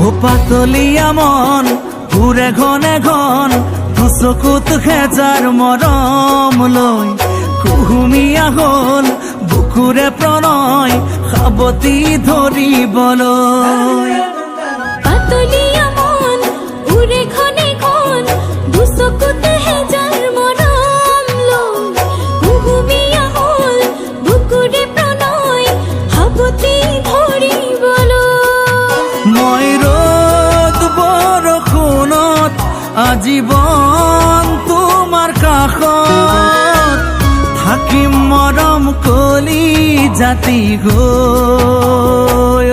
পাতলীয়া মন ঘূৰে ঘনে ঘন চকুত খেজাৰ মৰম লৈ কুহুমীয়া হ'ল বুকুৰে প্ৰণয় সাৱটি ধৰিবলৈ পাতলীয়া মন ঘূৰে ঘনে ঘন চকুত খেজাৰ মৰম লৈ কুহুমীয়া হ'ল বুকুৰে প্ৰণয় সাৱটি আজীবন তোমাৰ কাষত থাকিম মৰম কলি জাতি গৈ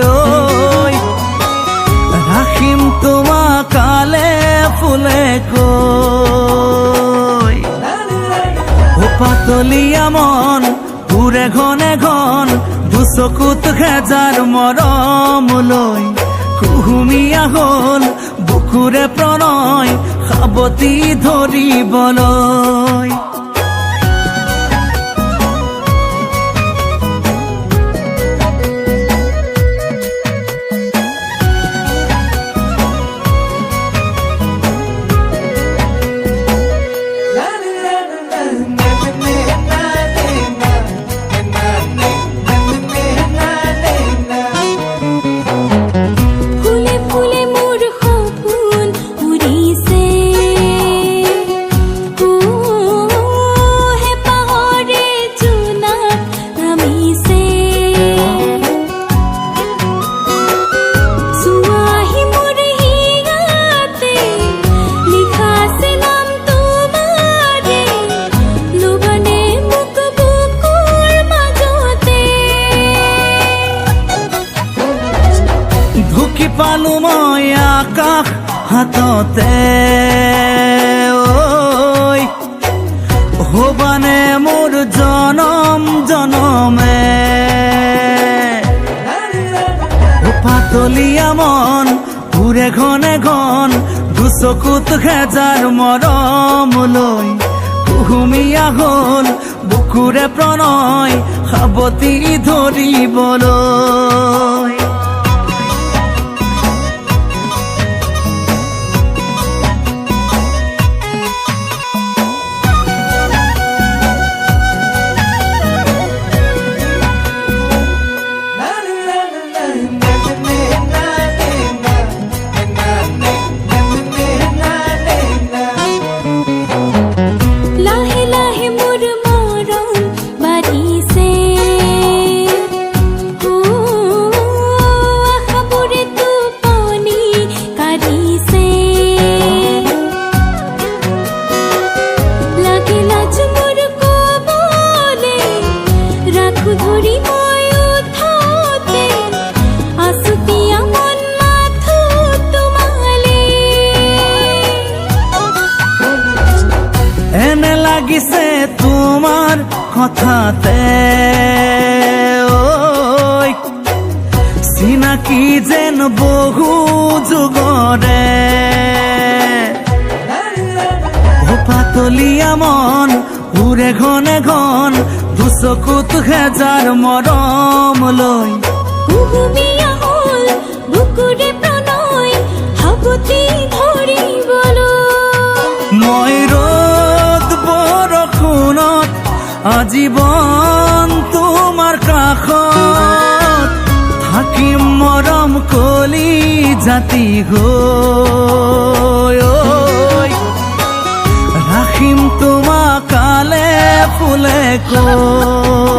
ৰাখিম তোমাক কালে ফুলে কৈ পাতলীয়া মন ঘূৰে ঘনে ঘন দুচকুত খেজাৰ মৰম লৈ কুহুমীয়া হ'ল বুকুৰে প্ৰণয় সাৱটি ধৰিবলৈ পালো মই আকাশ হাততে হবানে মোৰ জনম জনমে পাতলীয়া মন ঘূৰে ঘনে ঘন দুচকুত খেজাৰ মৰম লৈ কুহুমীয়া হ'ল বুকুৰে প্ৰণয় সাৱটি ধৰিবলৈ লাগিছে তোমাৰ কথাতে চিনাকি যেন বহু যুগৰে পাতলীয়া মন ঘূৰে ঘনে ঘন দুচকুত খেজাৰ মৰম লৈ কুহুমীয়া হ'ল বুকুৰে প্ৰণয় সাৱটি ধৰিবলৈ মই আজীবন তোমাৰ কাষত থাকিম মৰম কলি জাতি গৈ ৰাখিম তোমাক কালে ফুলে কৈ